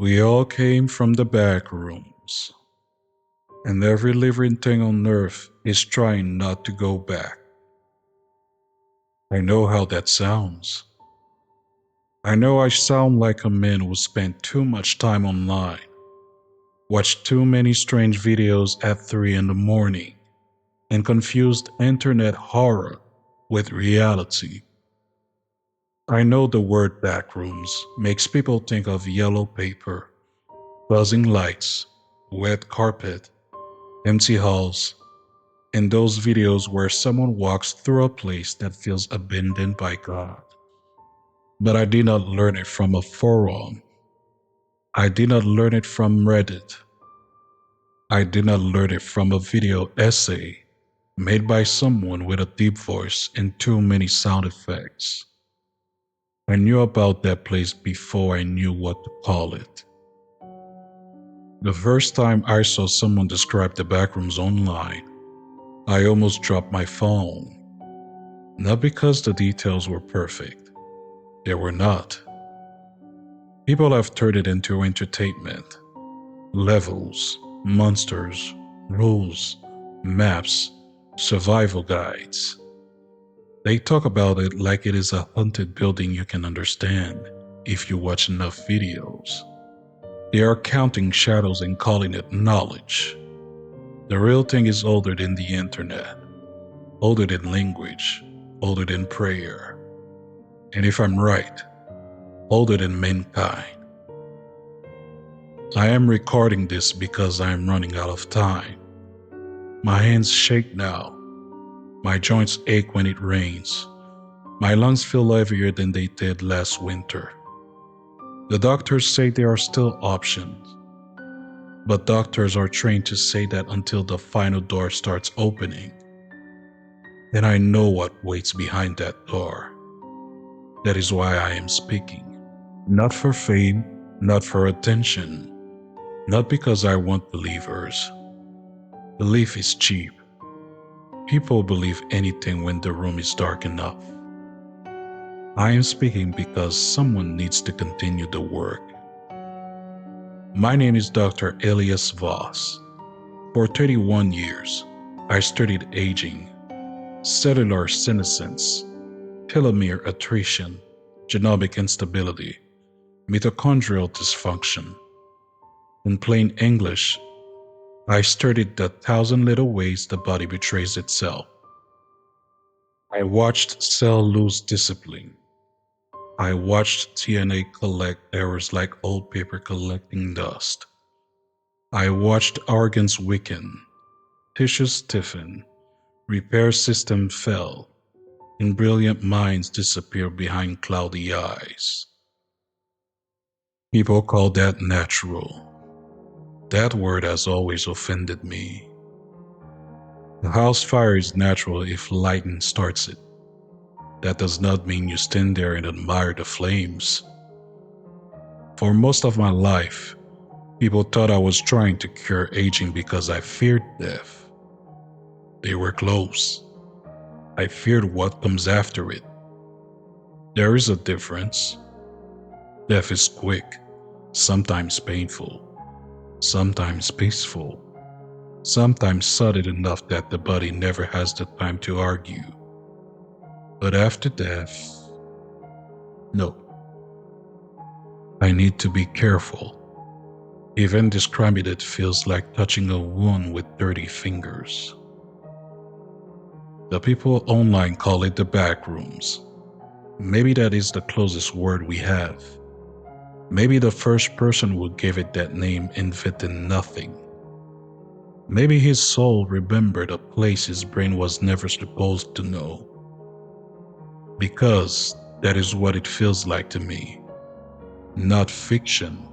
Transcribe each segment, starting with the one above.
We all came from the backrooms, and every living thing on earth is trying not to go back. I know how that sounds. I know I sound like a man who spent too much time online, watched too many strange videos at 3 in the morning, and confused internet horror with reality. I know the word backrooms makes people think of yellow paper, buzzing lights, wet carpet, empty halls, and those videos where someone walks through a place that feels abandoned by God. But I did not learn it from a forum. I did not learn it from Reddit. I did not learn it from a video essay made by someone with a deep voice and too many sound effects. I knew about that place before I knew what to call it. The first time I saw someone describe the backrooms online, I almost dropped my phone. Not because the details were perfect. They were not. People have turned it into entertainment. Levels, monsters, rules, maps, survival guides. They talk about it like it is a haunted building you can understand if you watch enough videos. They are counting shadows and calling it knowledge. The real thing is older than the internet, older than language, older than prayer. And if I'm right, older than mankind. I am recording this because I am running out of time. My hands shake now. My joints ache when it rains. My lungs feel heavier than they did last winter. The doctors say there are still options, but doctors are trained to say that until the final door starts opening. And I know what waits behind that door. That is why I am speaking. Not for fame, not for attention, not because I want believers. Belief is cheap. People believe anything when the room is dark enough. I am speaking because someone needs to continue the work. My name is Dr. Elias Voss. For 31 years, I studied aging, cellular senescence, telomere attrition, genomic instability, mitochondrial dysfunction. In plain English, I studied the thousand little ways the body betrays itself. I watched cell lose discipline. I watched TNA collect errors like old paper collecting dust. I watched organs weaken, tissues stiffen, repair system fail, and brilliant minds disappear behind cloudy eyes. People call that natural. That word has always offended me. The house fire is natural if lightning starts it. That does not mean you stand there and admire the flames. For most of my life, people thought I was trying to cure aging because I feared death. They were close. I feared what comes after it. There is a difference. Death is quick, sometimes painful, sometimes peaceful, sometimes sudden enough that the body never has the time to argue. But after death, no. I need to be careful. Even describing it feels like touching a wound with dirty fingers. The people online call it the backrooms. Maybe that is the closest word we have. Maybe the first person who gave it that name invented nothing. Maybe his soul remembered a place his brain was never supposed to know. Because that is what it feels like to me. Not fiction,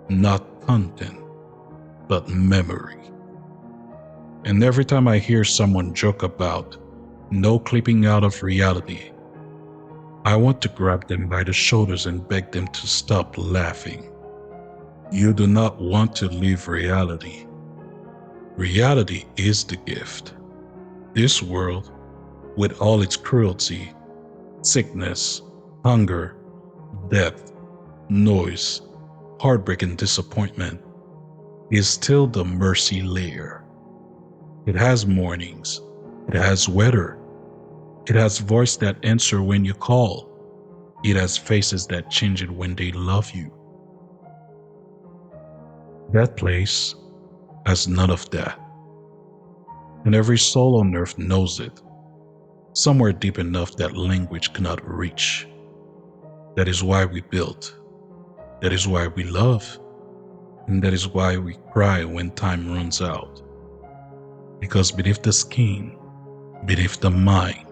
not content, but memory. And every time I hear someone joke about no clipping out of reality, I want to grab them by the shoulders and beg them to stop laughing. You do not want to leave reality. Reality is the gift. This world, with all its cruelty, sickness, hunger, death, noise, heartbreak and disappointment is still the mercy layer. It has mornings, it has weather, it has voice that answer when you call, it has faces that change it when they love you. That place has none of that, and every soul on earth knows it, somewhere deep enough that language cannot reach. That is why we build, that is why we love, and that is why we cry when time runs out. Because beneath the skin, beneath the mind,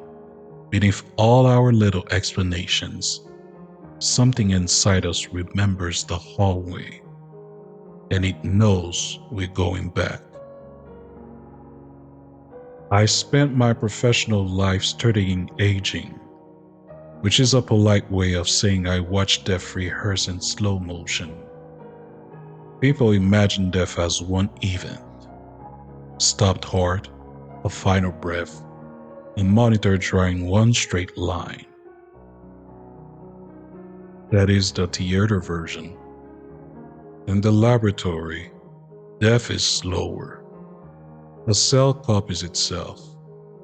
beneath all our little explanations, something inside us remembers the hallway, and it knows we're going back. I spent my professional life studying aging, which is a polite way of saying I watched death rehearse in slow motion. People imagine death as one event: stopped heart, a final breath, a monitor drawing one straight line. That is the theater version. In the laboratory, death is slower. A cell copies itself,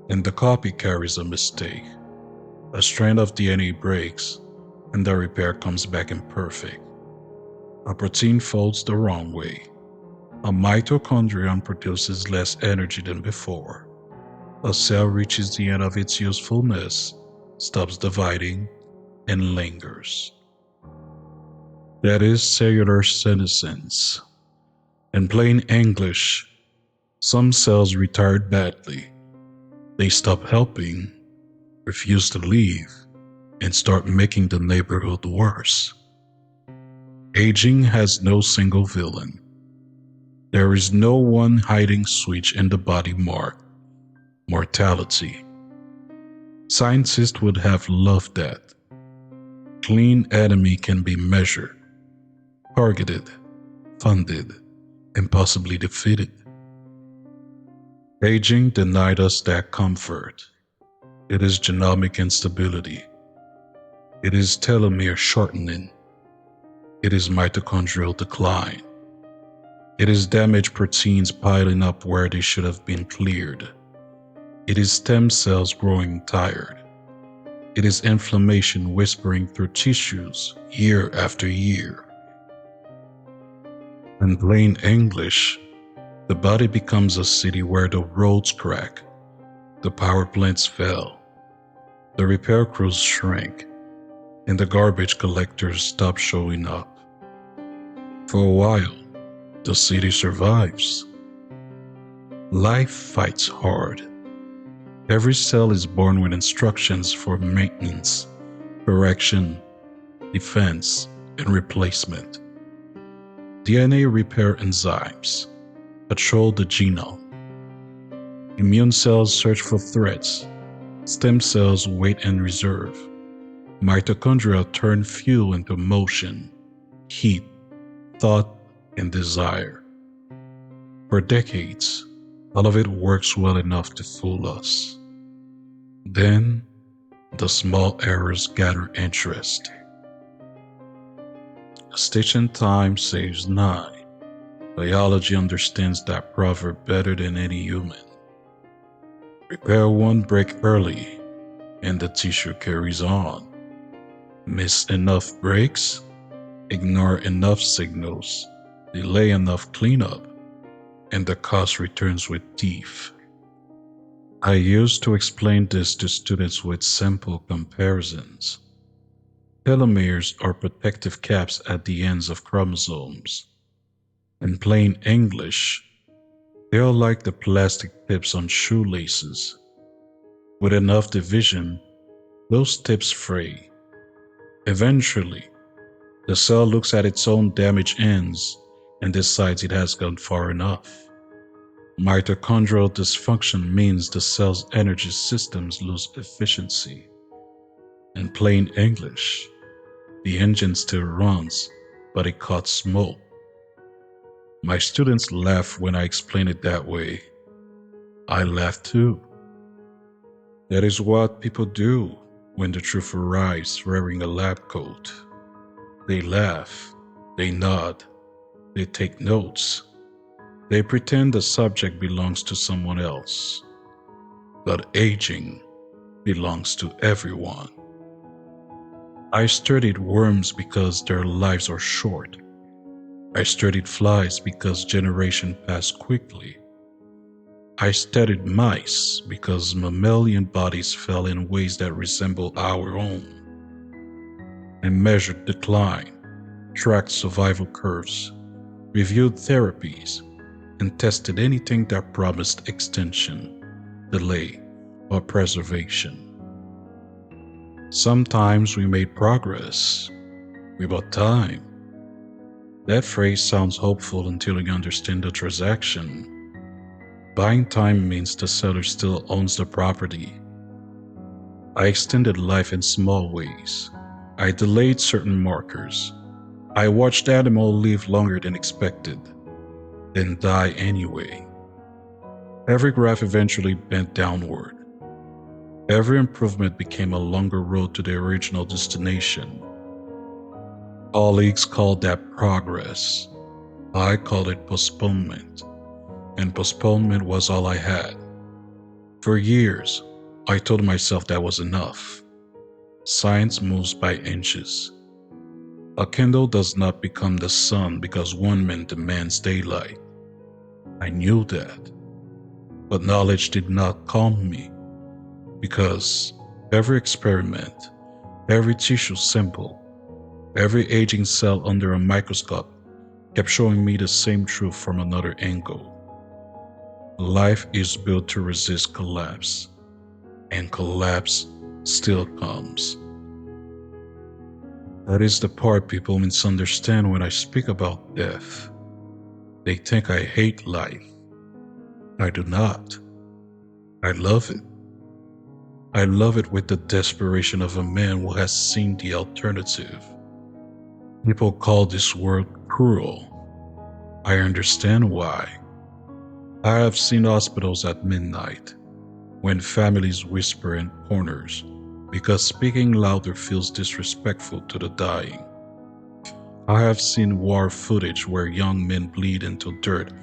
and the copy carries a mistake. A strand of DNA breaks, and the repair comes back imperfect. A protein folds the wrong way. A mitochondrion produces less energy than before. A cell reaches the end of its usefulness, stops dividing, and lingers. That is cellular senescence. In plain English, some cells retired badly. They stop helping, refuse to leave, and start making the neighborhood worse. Aging has no single villain. There is no one hiding switch in the body marked mortality. Scientists would have loved that. Clean enemy can be measured, targeted, funded, and possibly defeated. Aging denied us that comfort. It is genomic instability. It is telomere shortening. It is mitochondrial decline. It is damaged proteins piling up where they should have been cleared. It is stem cells growing tired. It is inflammation whispering through tissues year after year. In plain English, the body becomes a city where the roads crack, the power plants fail, the repair crews shrink, and the garbage collectors stop showing up. For a while, the city survives. Life fights hard. Every cell is born with instructions for maintenance, correction, defense, and replacement. DNA repair enzymes patrol the genome. Immune cells search for threats. Stem cells wait in reserve. Mitochondria turn fuel into motion, heat, thought, and desire. For decades, all of it works well enough to fool us. Then, the small errors gather interest. A stitch in time saves 9. Biology understands that proverb better than any human. Repair one break early, and the tissue carries on. Miss enough breaks, ignore enough signals, delay enough cleanup, and the cost returns with teeth. I used to explain this to students with simple comparisons. Telomeres are protective caps at the ends of chromosomes. In plain English, they are like the plastic tips on shoelaces. With enough division, those tips fray. Eventually, the cell looks at its own damaged ends and decides it has gone far enough. Mitochondrial dysfunction means the cell's energy systems lose efficiency. In plain English, the engine still runs, but it caught smoke. My students laugh when I explain it that way. I laugh too. That is what people do when the truth arrives wearing a lab coat. They laugh, They nod, they take notes, they pretend the subject belongs to someone else. But aging belongs to everyone. I studied worms because their lives are short. I studied flies because generations pass quickly. I studied mice because mammalian bodies fell in ways that resemble our own. I measured decline, tracked survival curves, reviewed therapies, and tested anything that promised extension, delay, or preservation. Sometimes we made progress. We bought time. That phrase sounds hopeful until you understand the transaction. Buying time means the seller still owns the property. I extended life in small ways. I delayed certain markers. I watched animals live longer than expected, then die anyway. Every graph eventually bent downward. Every improvement became a longer road to the original destination. Colleagues called that progress. I called it postponement, and postponement was all I had. For years, I told myself that was enough. Science moves by inches. A candle does not become the sun because one man demands daylight. I knew that, but knowledge did not calm me because every experiment, every tissue sample, every aging cell under a microscope kept showing me the same truth from another angle. Life is built to resist collapse, and collapse still comes. That is the part people misunderstand when I speak about death. They think I hate life. I do not. I love it. I love it with the desperation of a man who has seen the alternative. People call this world cruel. I understand why. I have seen hospitals at midnight, when families whisper in corners because speaking louder feels disrespectful to the dying. I have seen war footage where young men bleed into dirt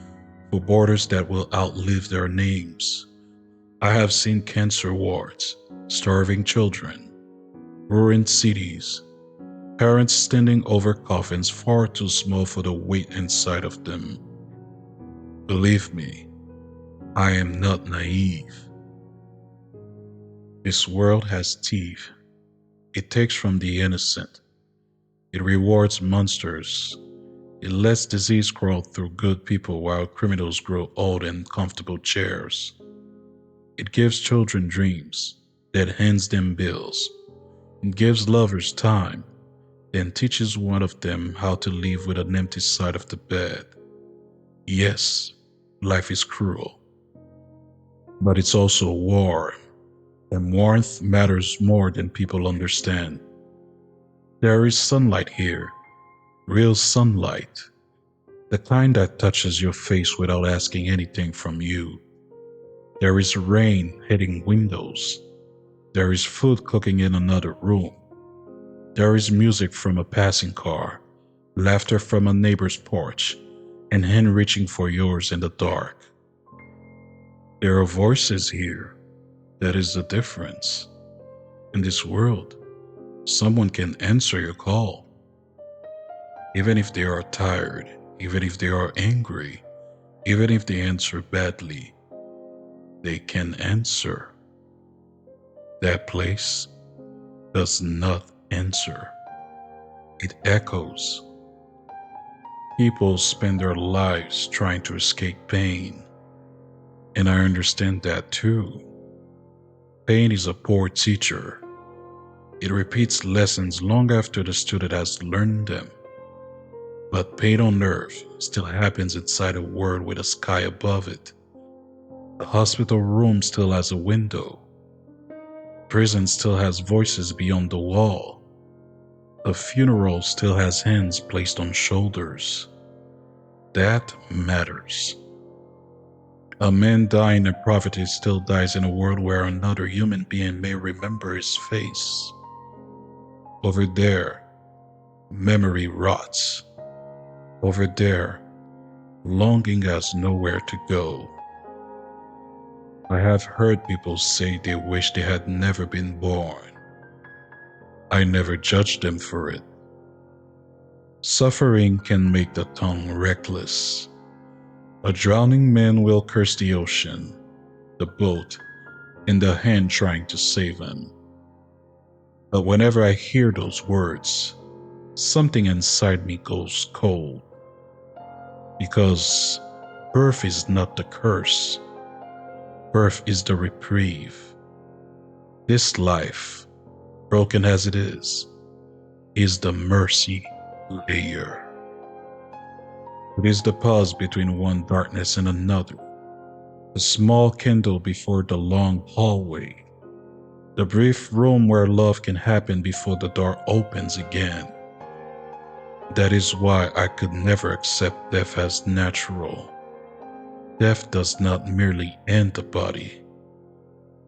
for borders that will outlive their names. I have seen cancer wards, starving children, ruined cities, parents standing over coffins far too small for the weight inside of them. Believe me, I am not naive. This world has teeth. It takes from the innocent. It rewards monsters. It lets disease crawl through good people while criminals grow old in comfortable chairs. It gives children dreams, then hands them bills. It gives lovers time, then teaches one of them how to live with an empty side of the bed. Yes, life is cruel, but it's also warm, and warmth matters more than people understand. There is sunlight here, real sunlight, the kind that touches your face without asking anything from you. There is rain hitting windows. There is food cooking in another room. There is music from a passing car, laughter from a neighbor's porch, and hand reaching for yours in the dark. There are voices here. That is the difference. In this world, someone can answer your call. Even if they are tired, even if they are angry, even if they answer badly, they can answer. That place does not answer. It echoes. People spend their lives trying to escape pain, and I understand that too. Pain is a poor teacher. It repeats lessons long after the student has learned them. But pain on earth still happens inside a world with a sky above it. The hospital room still has a window. Prison still has voices beyond the wall. The funeral still has hands placed on shoulders. That matters. A man dying in poverty still dies in a world where another human being may remember his face. Over there, memory rots. over there, longing has nowhere to go. I have heard people say they wish they had never been born. I never judged them for it. Suffering can make the tongue reckless. A drowning man will curse the ocean, the boat, and the hand trying to save him. But whenever I hear those words, something inside me goes cold. Because birth is not the curse. Birth is the reprieve. This life, broken as it is the mercy layer. It is the pause between one darkness and another, the small candle before the long hallway, the brief room where love can happen before the door opens again. That is why I could never accept death as natural. Death does not merely end the body,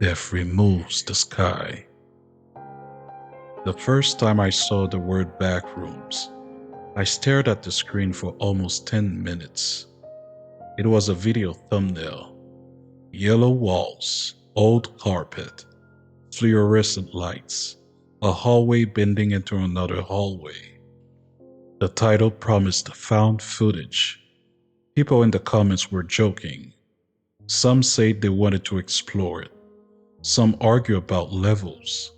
death removes the sky. The first time I saw the word Backrooms, I stared at the screen for almost 10 minutes. It was a video thumbnail. Yellow walls, old carpet, fluorescent lights, a hallway bending into another hallway. The title promised found footage. People in the comments were joking. Some said they wanted to explore it. Some argue about levels.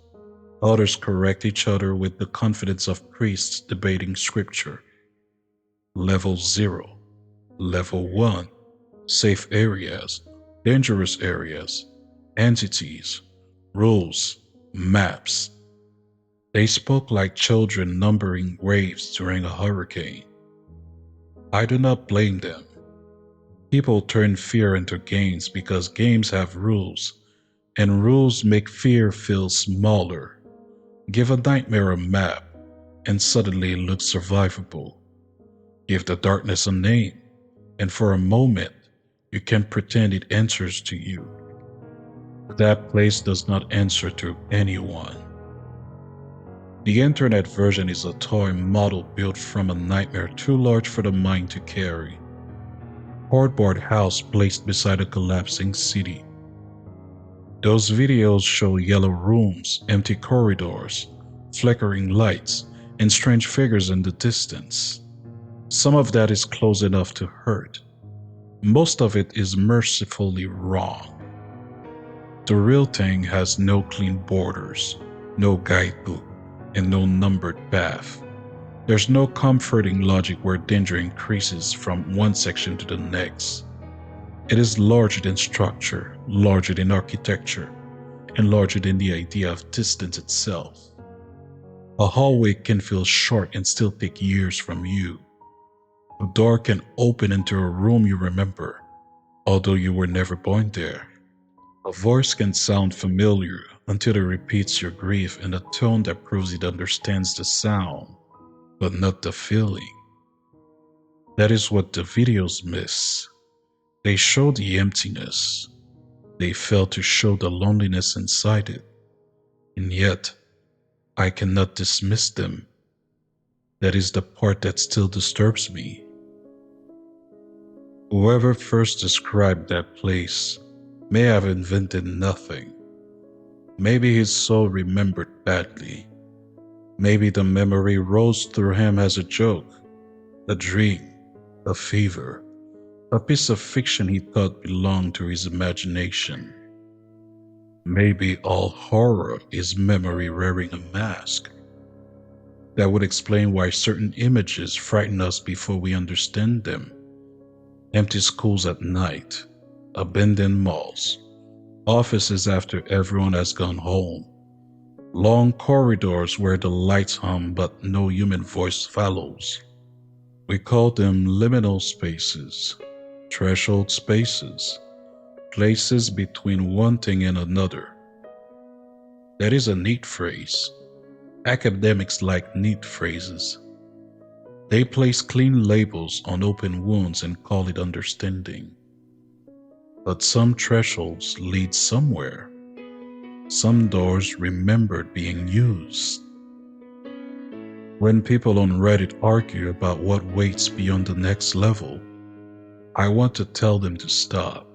Others correct each other with the confidence of priests debating scripture. Level 0, Level 1, safe areas, dangerous areas, entities, rules, maps. They spoke like children numbering waves during a hurricane. I do not blame them. People turn fear into games because games have rules, and rules make fear feel smaller. Give a nightmare a map, and suddenly it looks survivable. Give the darkness a name, and for a moment, you can pretend it answers to you. That place does not answer to anyone. The internet version is a toy model built from a nightmare too large for the mind to carry. Cardboard house placed beside a collapsing city. Those videos show yellow rooms, empty corridors, flickering lights, and strange figures in the distance. Some of that is close enough to hurt. Most of it is mercifully wrong. The real thing has no clean borders, no guidebook, and no numbered path. There's no comforting logic where danger increases from one section to the next. It is larger than structure, larger than architecture, and larger than the idea of distance itself. A hallway can feel short and still take years from you. A door can open into a room you remember, although you were never born there. A voice can sound familiar until it repeats your grief in a tone that proves it understands the sound, but not the feeling. That is what the videos miss. They show the emptiness. They fail to show the loneliness inside it. And yet, I cannot dismiss them. That is the part that still disturbs me. Whoever first described that place may have invented nothing. Maybe his soul remembered badly. Maybe the memory rose through him as a joke, a dream, a fever, a piece of fiction he thought belonged to his imagination. Maybe all horror is memory wearing a mask. That would explain why certain images frighten us before we understand them. Empty schools at night, abandoned malls, offices after everyone has gone home, long corridors where the lights hum but no human voice follows. We call them liminal spaces, threshold spaces, places between one thing and another. That is a neat phrase. Academics like neat phrases. They place clean labels on open wounds and call it understanding. But some thresholds lead somewhere. Some doors remembered being used. When people on Reddit argue about what waits beyond the next level, I want to tell them to stop.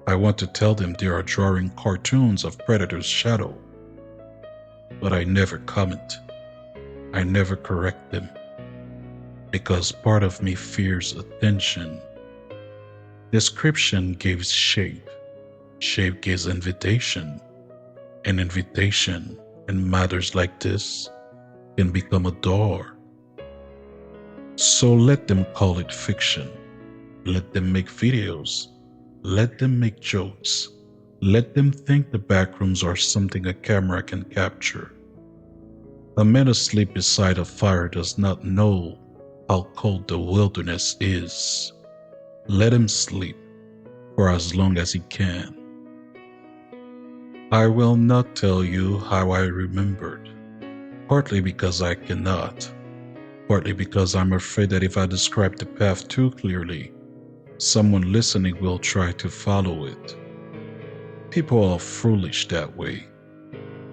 I want to tell them they are drawing cartoons of Predator's shadow. But I never comment. I never correct them. Because part of me fears attention. Description gives shape. Shape gives invitation. And invitation, in matters like this, can become a door. So let them call it fiction. Let them make videos. Let them make jokes. Let them think the backrooms are something a camera can capture. A man asleep beside a fire does not know how cold the wilderness is. Let him sleep for as long as he can. I will not tell you how I remembered, partly because I cannot, partly because I'm afraid that if I describe the path too clearly, someone listening will try to follow it. People are foolish that way.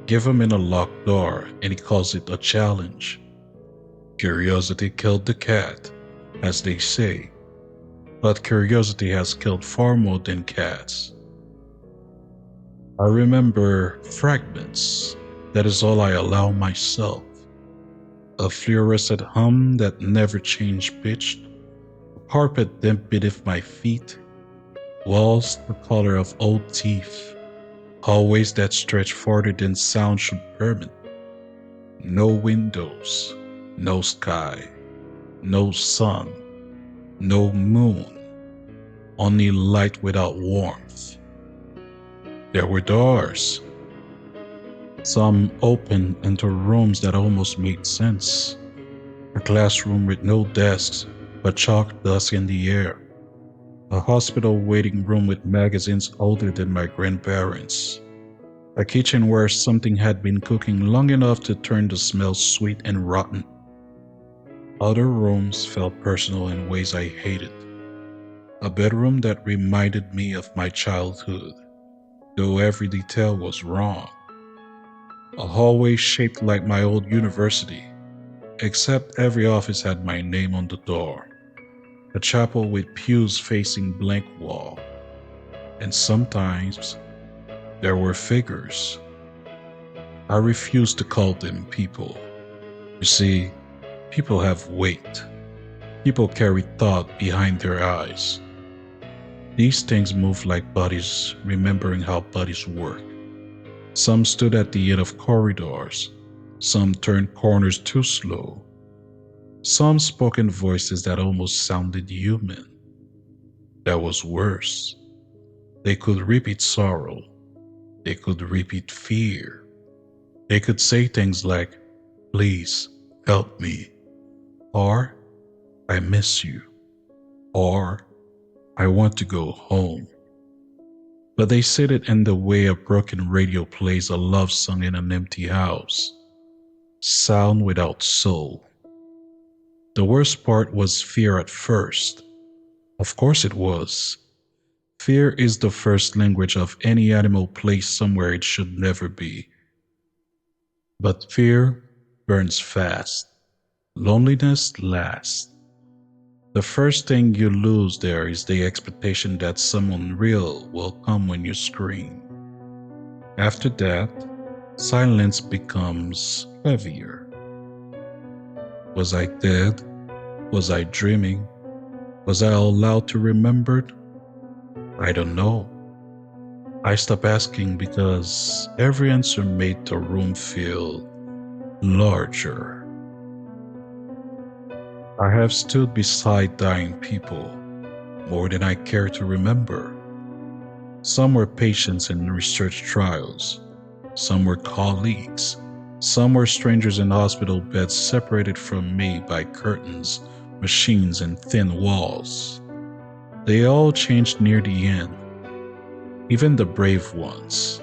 Give him in a locked door and he calls it a challenge. Curiosity killed the cat, as they say, but curiosity has killed far more than cats. I remember fragments. That is all I allow myself. A fluorescent hum that never changed pitch, a carpet damp beneath my feet, walls the color of old teeth, hallways that stretch farther than sound should permit. No windows, no sky, no sun, no moon, only light without warmth. There were doors. Some opened into rooms that almost made sense. A classroom with no desks but chalk dust in the air. A hospital waiting room with magazines older than my grandparents. A kitchen where something had been cooking long enough to turn the smell sweet and rotten. Other rooms felt personal in ways I hated. A bedroom that reminded me of my childhood, though every detail was wrong. A hallway shaped like my old university, except every office had my name on the door. A chapel with pews facing blank wall. And sometimes there were figures. I refused to call them people. You see, people have weight. People carry thought behind their eyes. These things move like bodies, remembering how bodies work. Some stood at the end of corridors. Some turned corners too slow. Some spoke in voices that almost sounded human. That was worse. They could repeat sorrow. They could repeat fear. They could say things like, "Please, help me," or "I miss you," or "I want to go home." But they said it in the way a broken radio plays a love song in an empty house. Sound without soul. The worst part was fear at first. Of course it was. Fear is the first language of any animal placed somewhere it should never be. But fear burns fast. Loneliness lasts. The first thing you lose there is the expectation that someone real will come when you scream. After that, silence becomes heavier. Was I dead? Was I dreaming? Was I allowed to remember? I don't know. I stopped asking because every answer made the room feel larger. I have stood beside dying people, more than I care to remember. Some were patients in research trials. Some were colleagues. Some were strangers in hospital beds separated from me by curtains, machines, and thin walls. They all changed near the end. Even the brave ones.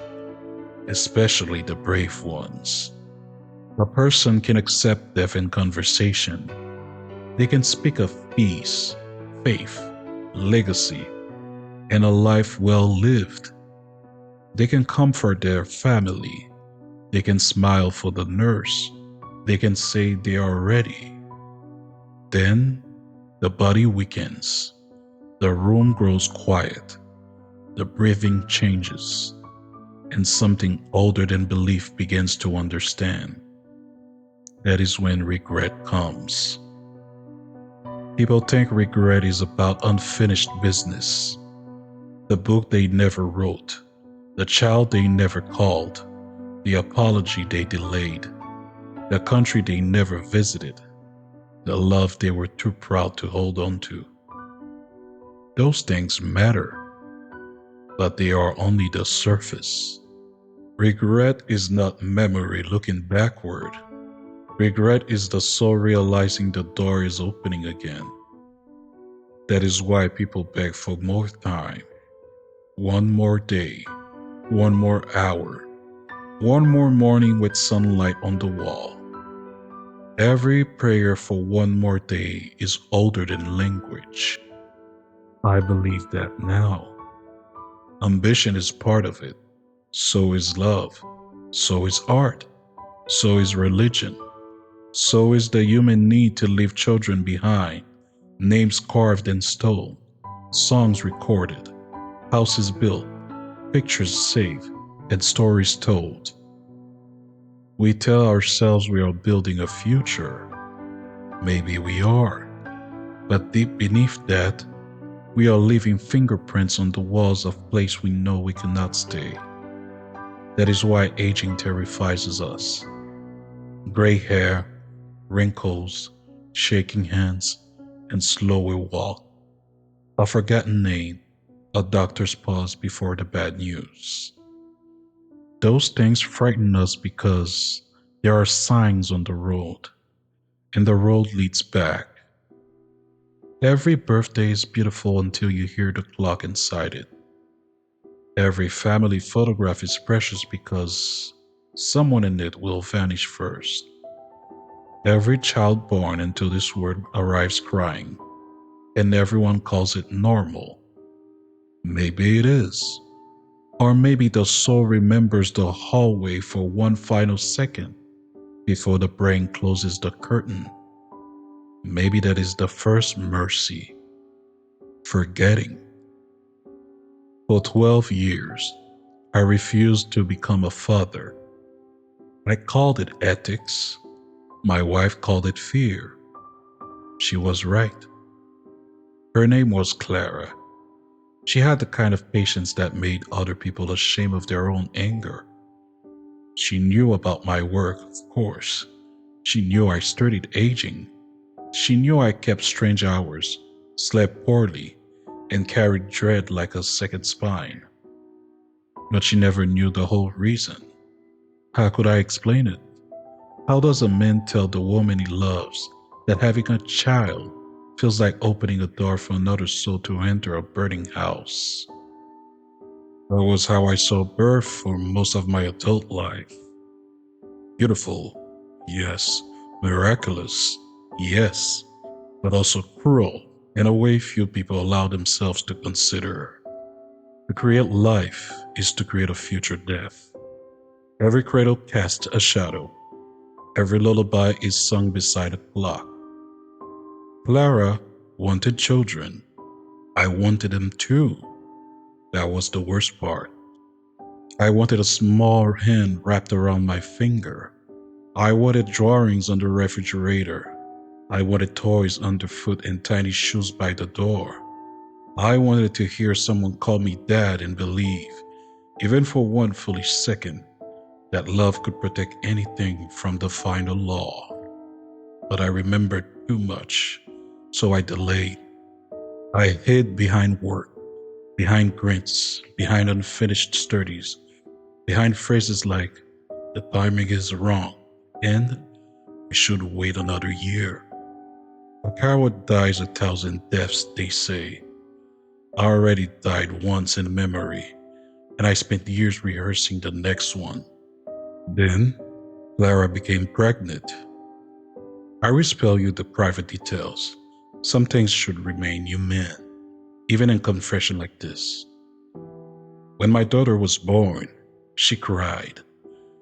Especially the brave ones. A person can accept death in conversation. They can speak of peace, faith, legacy, and a life well lived. They can comfort their family. They can smile for the nurse. they can say they are ready. Then the body weakens, the room grows quiet, the breathing changes, and something older than belief begins to understand. That is when regret comes. People think regret is about unfinished business, the book they never wrote, the child they never called, the apology they delayed, the country they never visited, the love they were too proud to hold on to. Those things matter, but they are only the surface. Regret is not memory looking backward. Regret is the soul realizing the door is opening again. That is why people beg for more time. One more day, one more hour, one more morning with sunlight on the wall. Every prayer for one more day is older than language. I believe that now. Ambition is part of it. So is love. So is art. So is religion. So is the human need to leave children behind, names carved in stone, songs recorded, houses built, pictures saved, and stories told. We tell ourselves we are building a future. Maybe we are. But deep beneath that, we are leaving fingerprints on the walls of a place we know we cannot stay. That is why aging terrifies us. Gray hair, wrinkles, shaking hands, and slower walk. A forgotten name, a doctor's pause before the bad news. Those things frighten us because there are signs on the road, and the road leads back. Every birthday is beautiful until you hear the clock inside it. Every family photograph is precious because someone in it will vanish first. Every child born into this world arrives crying, and everyone calls it normal. Maybe it is. Or maybe the soul remembers the hallway for one final second before the brain closes the curtain. Maybe that is the first mercy, forgetting. For 12 years, I refused to become a father. I called it ethics. My wife called it fear. She was right. Her name was Clara. She had the kind of patience that made other people ashamed of their own anger. She knew about my work, of course. She knew I studied aging. She knew I kept strange hours, slept poorly, and carried dread like a second spine. But she never knew the whole reason. How could I explain it? How does a man tell the woman he loves that having a child feels like opening a door for another soul to enter a burning house? That was how I saw birth for most of my adult life. Beautiful, yes. Miraculous, yes. But also cruel, in a way few people allow themselves to consider. To create life is to create a future death. Every cradle casts a shadow. Every lullaby is sung beside a clock. Clara wanted children. I wanted them too. That was the worst part. I wanted a small hand wrapped around my finger. I wanted drawings on the refrigerator. I wanted toys underfoot and tiny shoes by the door. I wanted to hear someone call me dad and believe, even for one foolish second, that love could protect anything from the final law. But I remembered too much, so I delayed. I hid behind work, behind grins, behind unfinished studies, behind phrases like, the timing is wrong, and we should wait another year. A coward dies 1,000 deaths, they say. I already died once in memory, and I spent years rehearsing the next one. Then, Clara became pregnant. I will spell you the private details. Some things should remain human, even in confession like this. When my daughter was born, she cried.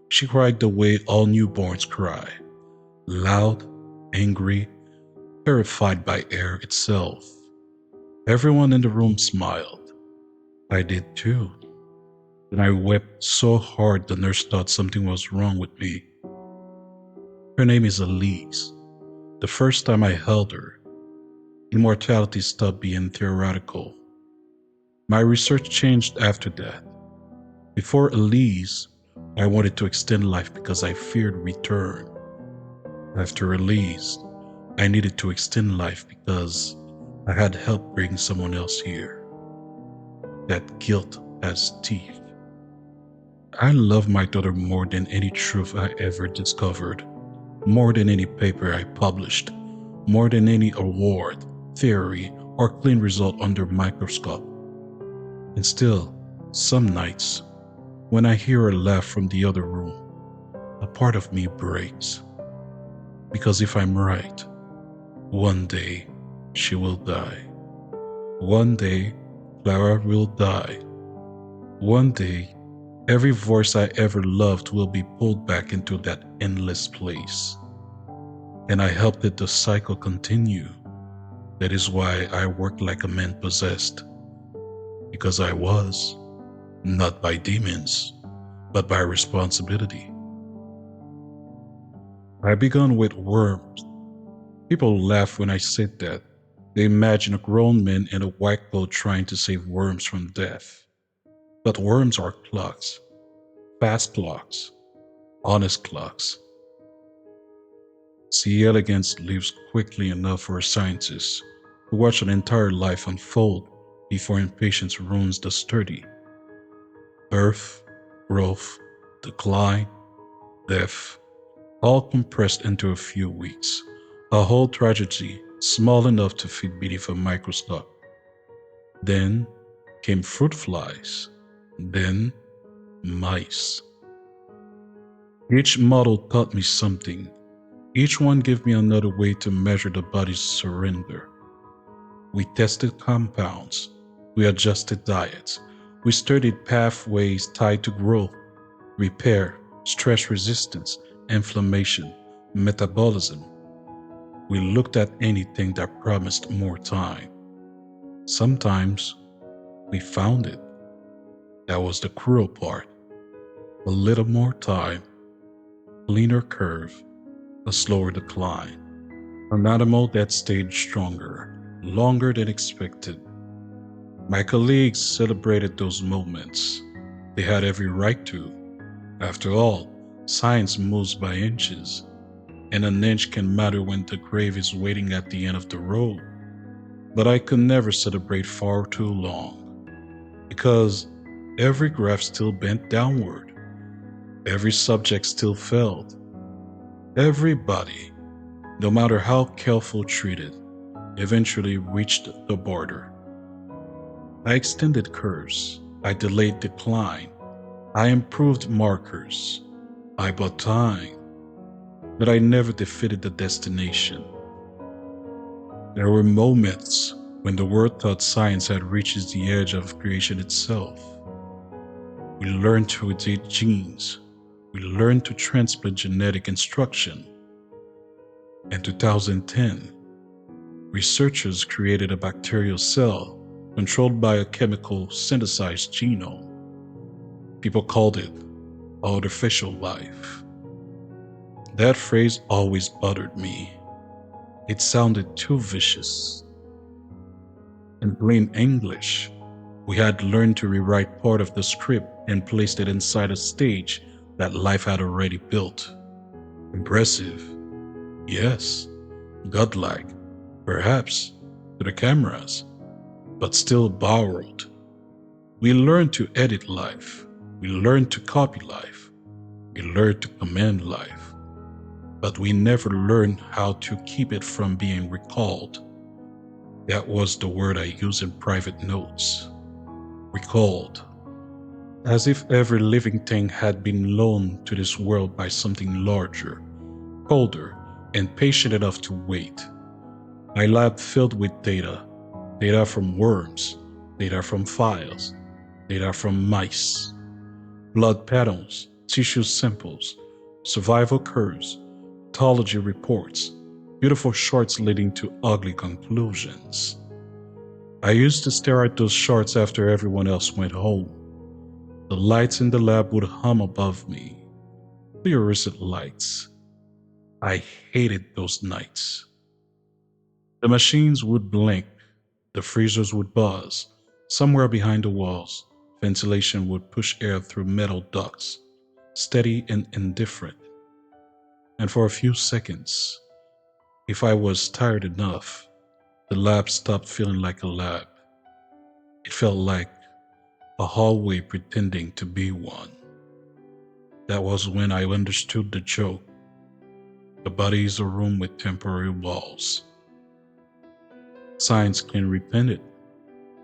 She cried the way all newborns cry. loud, angry, terrified by air itself. Everyone in the room smiled. I did too. And I wept so hard the nurse thought something was wrong with me. Her name is Elise. The first time I held her, immortality stopped being theoretical. My research changed after that. Before Elise, I wanted to extend life because I feared return. After Elise, I needed to extend life because I had helped bring someone else here. That guilt has teeth. I love my daughter more than any truth I ever discovered, more than any paper I published, more than any award, theory, or clean result under microscope. And still, some nights, when I hear her laugh from the other room, a part of me breaks. Because if I'm right, one day she will die. One day Clara will die. One day every voice I ever loved will be pulled back into that endless place. And I helped it the cycle continue. That is why I worked like a man possessed. Because I was, not by demons, but by responsibility. I began with worms. People laugh when I said that. They imagine a grown man in a white coat trying to save worms from death. But worms are clocks. Fast clocks. Honest clocks. C. elegans lives quickly enough for a scientist to watch an entire life unfold before impatience ruins the sturdy. Birth, growth, decline, death, all compressed into a few weeks. A whole tragedy small enough to fit beneath a microscope. Then came fruit flies. Then mice. Each model taught me something. Each one gave me another way to measure the body's surrender. We tested compounds. We adjusted diets. We studied pathways tied to growth, repair, stress resistance, inflammation, metabolism. We looked at anything that promised more time. Sometimes we found it. That was the cruel part. A little more time, cleaner curve, a slower decline. An animal that stayed stronger, longer than expected. My colleagues celebrated those moments. They had every right to. After all, science moves by inches, and an inch can matter when the grave is waiting at the end of the road. But I could never celebrate far too long, because every graph still bent downward, every subject still failed, everybody, no matter how careful treated, eventually reached the border. I extended curves, I delayed decline, I improved markers, I bought time, but I never defeated the destination. There were moments when the world thought science had reached the edge of creation itself. We learned to edit genes. We learned to transplant genetic instruction. In 2010, researchers created a bacterial cell controlled by a chemical synthesized genome. People called it artificial life. That phrase always bothered me. It sounded too vicious. In plain English, we had learned to rewrite part of the script and placed it inside a stage that life had already built. Impressive, yes. Godlike, perhaps, to the cameras, but still borrowed. We learned to edit life. We learned to copy life. We learned to command life. But we never learned how to keep it from being recalled. That was the word I used in private notes. Recalled. As if every living thing had been loaned to this world by something larger, colder, and patient enough to wait. My lab filled with data. Data from worms, data from files, data from mice, blood patterns, tissue samples, survival curves, pathology reports, beautiful shorts leading to ugly conclusions. I used to stare at those shorts after everyone else went home. The lights in the lab would hum above me. Fluorescent lights. I hated those nights. The machines would blink, the freezers would buzz. Somewhere behind the walls, ventilation would push air through metal ducts, steady and indifferent. And for a few seconds, if I was tired enough, the lab stopped feeling like a lab. It felt like a hallway pretending to be one. That was when I understood the joke. The body is a room with temporary walls. Science can repaint it,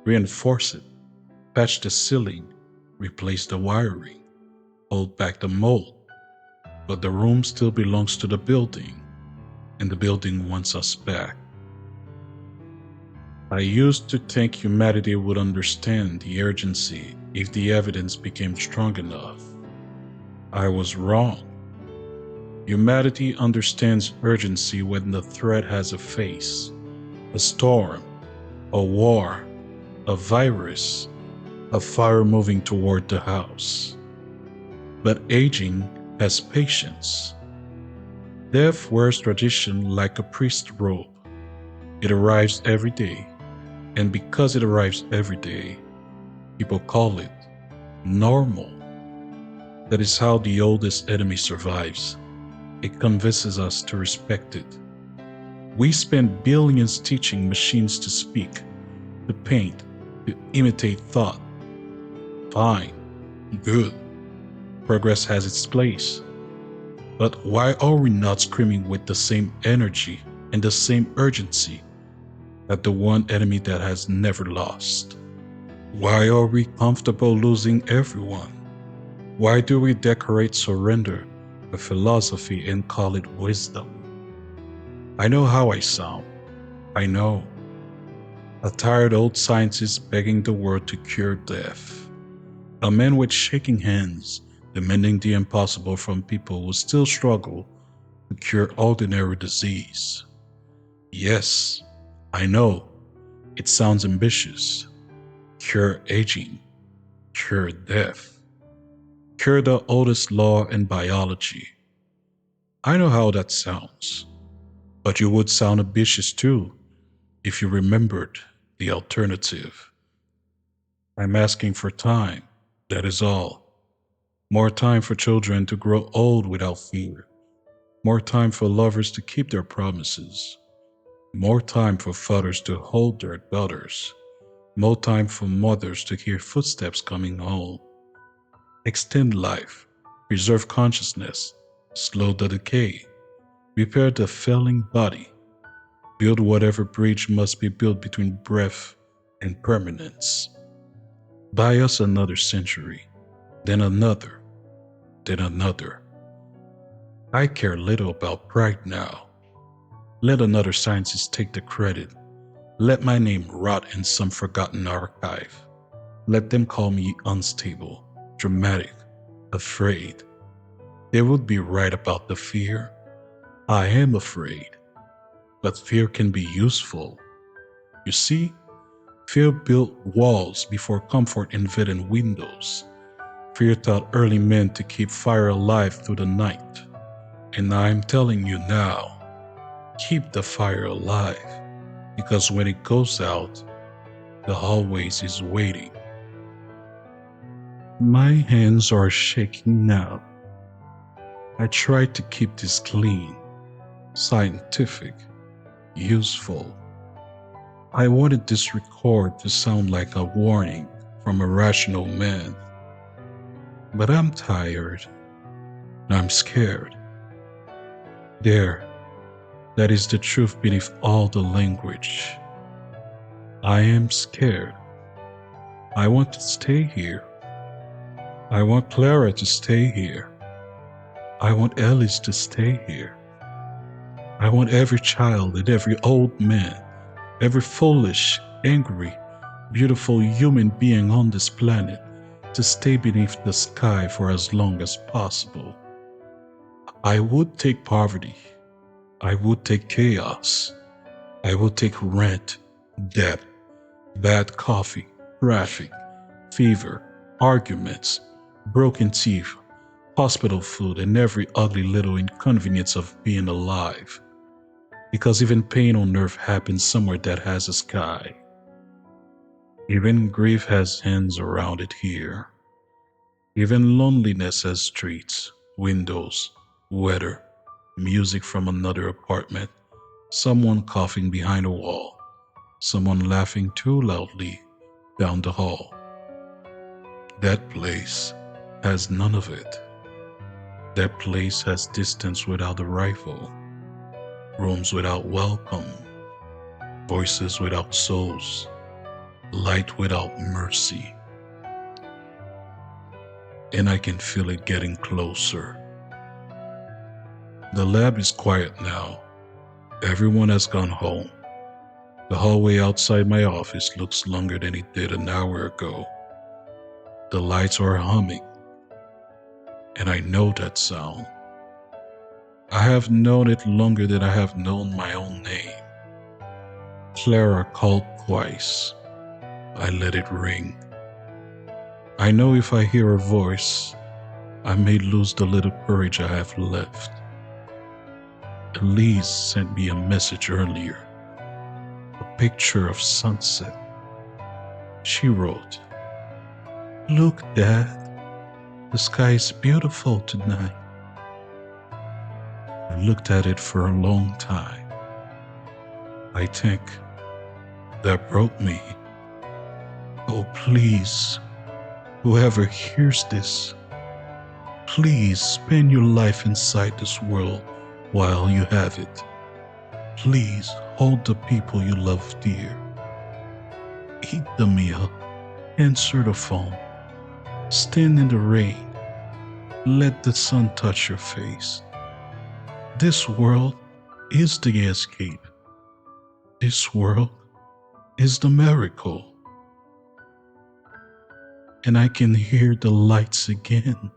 reinforce it, patch the ceiling, replace the wiring, hold back the mold, but the room still belongs to the building, and the building wants us back. I used to think humanity would understand the urgency if the evidence became strong enough. I was wrong. Humanity understands urgency when the threat has a face, a storm, a war, a virus, a fire moving toward the house. But aging has patience. Death wears tradition like a priest's robe. It arrives every day, and because it arrives every day, people call it normal. That is how the oldest enemy survives. It convinces us to respect it. We spend billions teaching machines to speak, to paint, to imitate thought. Fine, good. Progress has its place. But why are we not screaming with the same energy and the same urgency at the one enemy that has never lost? Why are we comfortable losing everyone? Why do we decorate surrender with philosophy and call it wisdom? I know how I sound. I know. A tired old scientist begging the world to cure death. A man with shaking hands demanding the impossible from people who still struggle to cure ordinary disease. Yes, I know. It sounds ambitious. Cure aging. Cure death. Cure the oldest law in biology. I know how that sounds. But you would sound ambitious too if you remembered the alternative. I'm asking for time, that is all. More time for children to grow old without fear. More time for lovers to keep their promises. More time for fathers to hold their daughters. More time for mothers to hear footsteps coming home. Extend life, preserve consciousness, slow the decay, repair the failing body, build whatever bridge must be built between breath and permanence. Buy us another century, then another, then another. I care little about pride now. Let another scientist take the credit. Let my name rot in some forgotten archive. Let them call me unstable, dramatic, afraid. They would be right about the fear. I am afraid. But fear can be useful. You see, fear built walls before comfort invaded windows. Fear taught early men to keep fire alive through the night. And I'm telling you now, keep the fire alive, because when it goes out, the hallways is waiting. My hands are shaking now. I try to keep this clean, scientific, useful. I wanted this record to sound like a warning from a rational man. But I'm tired. I'm scared. There, that is the truth beneath all the language. I am scared. I want to stay here. I want Clara to stay here. I want Alice to stay here. I want every child and every old man, every foolish, angry, beautiful human being on this planet to stay beneath the sky for as long as possible. I would take poverty, I would take chaos. I would take rent, debt, bad coffee, traffic, fever, arguments, broken teeth, hospital food, and every ugly little inconvenience of being alive. Because even pain on earth happens somewhere that has a sky. Even grief has hands around it here. Even loneliness has streets, windows, weather, music from another apartment, someone coughing behind a wall, someone laughing too loudly down the hall. That place has none of it. That place has distance without arrival, rooms without welcome, voices without souls, light without mercy. And I can feel it getting closer. The lab is quiet now. Everyone has gone home. The hallway outside my office looks longer than it did an hour ago. The lights are humming, and I know that sound. I have known it longer than I have known my own name. Clara called twice. I let it ring. I know if I hear her voice, I may lose the little courage I have left. Elise sent me a message earlier, a picture of sunset. She wrote, "Look, Dad, the sky is beautiful tonight." I looked at it for a long time. I think that broke me. Oh, please, whoever hears this, please spend your life inside this world while you have it. Please hold the people you love dear. Eat the meal, answer the phone, stand in the rain, let the sun touch your face. This world is the escape. This world is the miracle. And I can hear the lights again.